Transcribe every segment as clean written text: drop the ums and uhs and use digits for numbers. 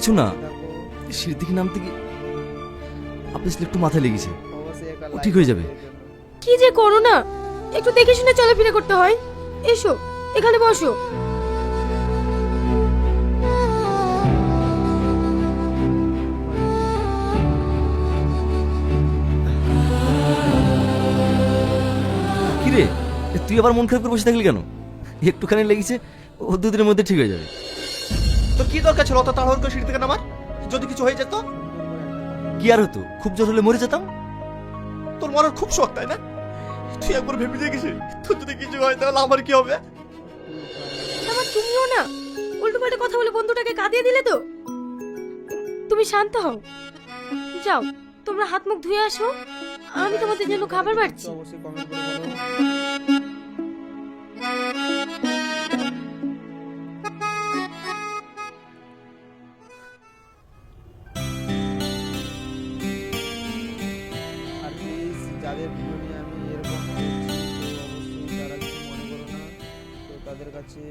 কিছু না, সিঁড়ি থেকে নামতে গিয়ে আপনার একটু মাথায় লেগেছে, ও ঠিক হয়ে যাবে। কি যে করো না, একটু দেখে শুনে চলাফেরা করতে হয়। এসো এখানে বসো। কিরে, তুই আবার মন খারাপ করে বসে থাকলি কেন? একটুখানি লেগেছে, ও দুদিনের মধ্যে ঠিক হয়ে যাবে। তোর কি দরকার ছিল অত তাড়াহুড়ো করে সিঁড়ি থেকে নামার? যদি কিছু হয়ে যেত? কি আর হতো, খুব জোর হলে মরে যেতাম। তোর মরার খুব শখ তাই না? তুই একবার ভেবে দেখেছিস তোর যদি কিছু হয় তাহলে আমার কি হবে? আমার তুমিও না উল্টো পাল্টা কথা বলে বন্ধুটাকে কাঁদিয়ে দিলে তো। তুমি শান্ত হও, যাও তোমরা হাত মুখ ধুয়ে আসো, আমি তোমাদের জন্য খাবার বাড়ছি। অবশ্যই কমেন্ট করে বলো। আর প্লিজ যাদের ভিডিও নিয়ে আমি এরকম অবশ্যই তারা কিছু মনে করো না, তো তাদের কাছে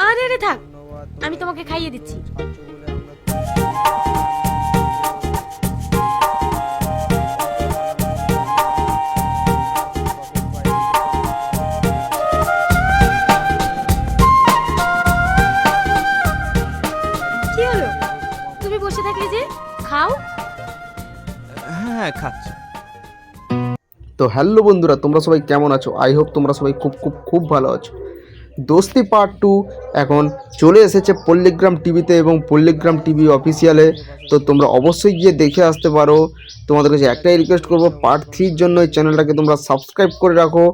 আরে আরে থাক, ধন্যবাদ। আমি তোমাকে খাইয়ে দিচ্ছি। ছাত্র বলে আমরা কি হলো, তুমি বসে থাকলে যে? খাও। হ্যাঁ খাচ্ছি। তো হ্যালো বন্ধুরা, তোমরা সবাই কেমন আছো? আই হোপ তোমরা সবাই খুব খুব খুব ভালো আছো। দোস্তি পার্ট 2 এখন চলে এসেছে পল্লিগ্রাম টিভিতে এবং পল্লিগ্রাম টিভি অফিসিয়ালে। তো তোমরা অবশ্যই গিয়ে দেখে আসতে পারো। তোমাদের কাছে একটাই রিকোয়েস্ট করবো, পার্ট 3-র জন্য এই চ্যানেলটাকে তোমরা সাবস্ক্রাইব করে রাখো।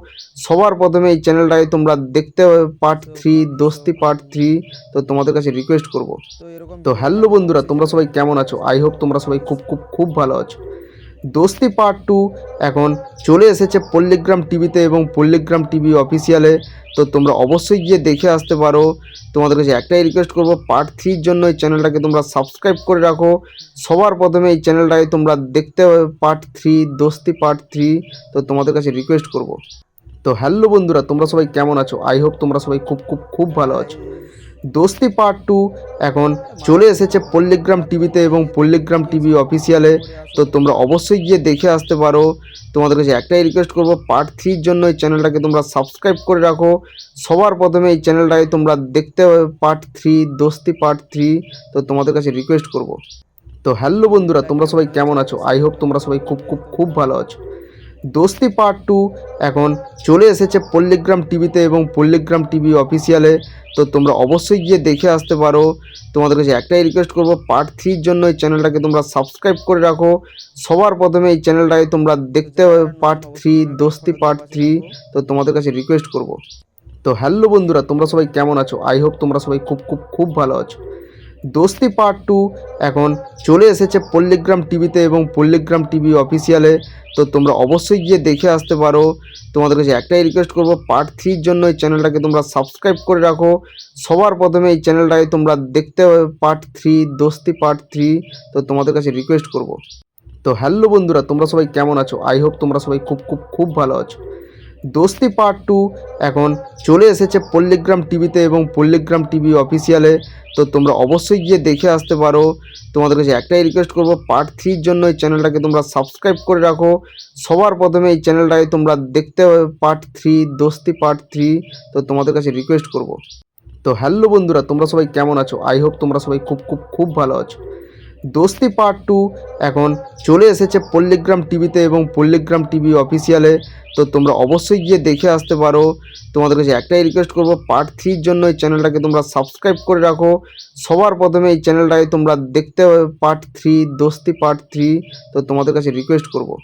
সবার প্রথমে এই চ্যানেলটাকে তোমরা দেখতে হবে পার্ট 3, দোস্তি পার্ট 3। তো তোমাদের কাছে রিকোয়েস্ট করবো। তো এরকম তো হ্যালো বন্ধুরা, তোমরা সবাই কেমন আছো? আই হোপ তোমরা সবাই খুব খুব খুব ভালো আছো। দোস্তি পার্ট 2 এখন চলে এসেছে পল্লিগ্রাম টিভিতে এবং পল্লিগ্রাম টিভি অফিসিয়ালে। তো তোমরা অবশ্যই গিয়ে দেখে আসতে পারো। তোমাদের কাছে একটাই রিকোয়েস্ট করবো, পার্ট 3-র জন্য এই চ্যানেলটাকে তোমরা সাবস্ক্রাইব করে রাখো। সবার প্রথমে এই চ্যানেলটাকে তোমরা দেখতে হবে পার্ট 3, দোস্তি পার্ট 3। তো তোমাদের কাছে রিকোয়েস্ট করবো। তো হ্যালো বন্ধুরা, তোমরা সবাই কেমন আছো? আই হোপ তোমরা সবাই খুব খুব খুব ভালো আছো। দোস্তি পার্ট 2 এখন চলে এসেছে পল্লিগ্রাম টিভিতে এবং পল্লিগ্রাম টিভি অফিসিয়ালে। তো তোমরা অবশ্যই গিয়ে দেখে আসতে পারো। তোমাদের কাছে একটাই রিকোয়েস্ট করবো, পার্ট 3-র জন্য এই চ্যানেলটাকে তোমরা সাবস্ক্রাইব করে রাখো। সবার প্রথমে এই চ্যানেলটাকে তোমরা দেখতে হবে পার্ট 3, দোস্তি পার্ট 3। তো তোমাদের কাছে রিকোয়েস্ট করবো। তো হ্যালো বন্ধুরা, তোমরা সবাই কেমন আছো? আই হোপ তোমরা সবাই খুব খুব খুব ভালো আছো। দোস্তি পার্ট 2 এখন চলে এসেছে পল্লিগ্রাম টিভিতে এবং পল্লিগ্রাম টিভি অফিসিয়ালে। তো তোমরা অবশ্যই গিয়ে দেখে আসতে পারো। তোমাদের কাছে একটাই রিকোয়েস্ট করবো, পার্ট 3-র জন্য এই চ্যানেলটাকে তোমরা সাবস্ক্রাইব করে রাখো। সবার প্রথমে এই চ্যানেলটাকে তোমরা দেখতে হবে পার্ট 3, দোস্তি পার্ট 3। তো তোমাদের কাছে রিকোয়েস্ট করবো। তো হ্যালো বন্ধুরা, তোমরা সবাই কেমন আছো? আই হোপ তোমরা সবাই খুব খুব খুব ভালো আছো। দোস্তি পার্ট 2 এখন চলে এসেছে পল্লিগ্রাম টিভিতে এবং পল্লিগ্রাম টিভি অফিসিয়ালে। তো তোমরা অবশ্যই গিয়ে দেখে আসতে পারো। তোমাদের কাছে একটাই রিকোয়েস্ট করবো, পার্ট 3-র জন্য এই চ্যানেলটাকে তোমরা সাবস্ক্রাইব করে রাখো। সবার প্রথমে এই চ্যানেলটাকে তোমরা দেখতে হবে পার্ট 3, দোস্তি পার্ট 3। তো তোমাদের কাছে রিকোয়েস্ট করবো। তো হ্যালো বন্ধুরা, তোমরা সবাই কেমন আছো? আই হোপ তোমরা সবাই খুব খুব খুব ভালো আছো। দোস্তি পার্ট 2 এখন চলে এসেছে পল্লিগ্রাম টিভিতে এবং পল্লিগ্রাম টিভি অফিসিয়ালে। তো তোমরা অবশ্যই গিয়ে দেখে আসতে পারো। তোমাদের কাছে একটাই রিকোয়েস্ট করবো, পার্ট 3-র জন্য এই চ্যানেলটাকে তোমরা সাবস্ক্রাইব করে রাখো। সবার প্রথমে এই চ্যানেলটাকে তোমরা দেখতে হবে পার্ট 3, দোস্তি পার্ট 3। তো তোমাদের কাছে রিকোয়েস্ট করবো। তো হ্যালো বন্ধুরা, তোমরা সবাই কেমন আছো? আই হোপ তোমরা সবাই খুব খুব খুব ভালো আছো। দোস্তি পার্ট 2 এখন চলে এসেছে পল্লিগ্রাম টিভিতে এবং পল্লিগ্রাম টিভি অফিসিয়ালে। তো তোমরা অবশ্যই গিয়ে দেখে আসতে পারো। তোমাদের কাছে একটাই রিকোয়েস্ট করবো, পার্ট 3-র জন্য এই চ্যানেলটাকে তোমরা সাবস্ক্রাইব করে রাখো। সবার প্রথমে এই চ্যানেলটাকে তোমরা দেখতে হবে পার্ট 3, দোস্তি পার্ট 3। তো তোমাদের কাছে রিকোয়েস্ট করবো।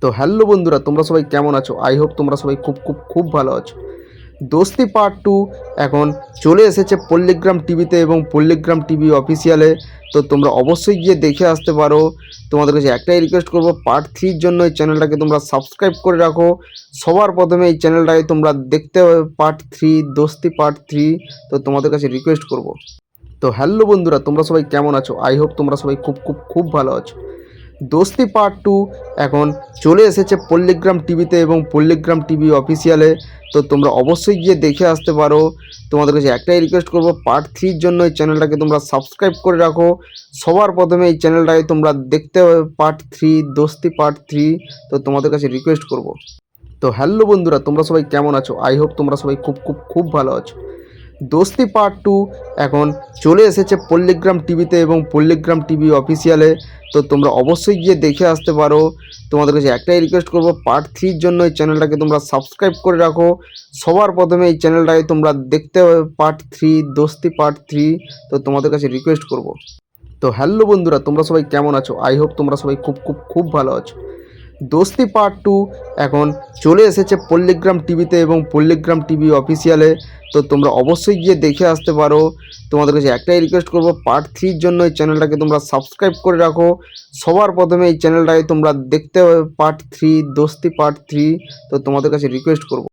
তো হ্যালো বন্ধুরা, তোমরা সবাই কেমন আছো? আই হোপ তোমরা সবাই খুব খুব খুব ভালো আছো। দোস্তি পার্ট 2 এখন চলে এসেছে পল্লিগ্রাম টিভিতে এবং পল্লিগ্রাম টিভি অফিসিয়ালে। তো তোমরা অবশ্যই গিয়ে দেখে আসতে পারো। তোমাদের কাছে একটাই রিকোয়েস্ট করবো, পার্ট 3-র জন্য এই চ্যানেলটাকে তোমরা সাবস্ক্রাইব করে রাখো। সবার প্রথমে এই চ্যানেলটাকে তোমরা দেখতে হবে পার্ট 3, দোস্তি পার্ট 3। তো তোমাদের কাছে রিকোয়েস্ট করবো। তো হ্যালো বন্ধুরা, তোমরা সবাই কেমন আছো? আই হোপ তোমরা সবাই খুব খুব খুব ভালো আছো। দোস্তি পার্ট 2 এখন চলে এসেছে পল্লিগ্রাম টিভিতে এবং পল্লিগ্রাম টিভি অফিসিয়ালে। তো তোমরা অবশ্যই গিয়ে দেখে আসতে পারো। তোমাদের কাছে একটাই রিকোয়েস্ট করবো, পার্ট 3-র জন্য এই চ্যানেলটাকে তোমরা সাবস্ক্রাইব করে রাখো। সবার প্রথমে এই চ্যানেলটাকে তোমরা দেখতে হবে পার্ট 3, দোস্তি পার্ট 3। তো তোমাদের কাছে রিকোয়েস্ট করব। তো হ্যালো বন্ধুরা, তোমরা সবাই কেমন আছো? আই হোপ তোমরা সবাই খুব খুব খুব ভালো আছো। দোস্তি পার্ট 2 এখন চলে এসেছে পল্লিগ্রাম টিভিতে এবং পল্লিগ্রাম টিভি অফিসিয়ালে। তো তোমরা অবশ্যই গিয়ে দেখে আসতে পারো। তোমাদের কাছে একটাই রিকোয়েস্ট করবো, পার্ট 3-র জন্য এই চ্যানেলটাকে তোমরা সাবস্ক্রাইব করে রাখো। সবার প্রথমে এই চ্যানেলটাকে তোমরা দেখতে হবে পার্ট 3, দোস্তি পার্ট 3। তো তোমাদের কাছে রিকোয়েস্ট করব। তো হ্যালো বন্ধুরা, তোমরা সবাই কেমন আছো? আই হোপ তোমরা সবাই খুব খুব খুব ভালো আছো। দোস্তি পার্ট 2 এখন চলে এসেছে পল্লিগ্রাম টিভিতে এবং পল্লিগ্রাম টিভি অফিসিয়ালে। তো তোমরা অবশ্যই গিয়ে দেখে আসতে পারো। তোমাদের কাছে একটাই রিকোয়েস্ট করবো, পার্ট 3-র জন্য এই চ্যানেলটাকে তোমরা সাবস্ক্রাইব করে রাখো। সবার প্রথমে এই চ্যানেলটাকে তোমরা দেখতে হবে পার্ট 3, দোস্তি পার্ট 3। তো তোমাদের কাছে রিকোয়েস্ট করব।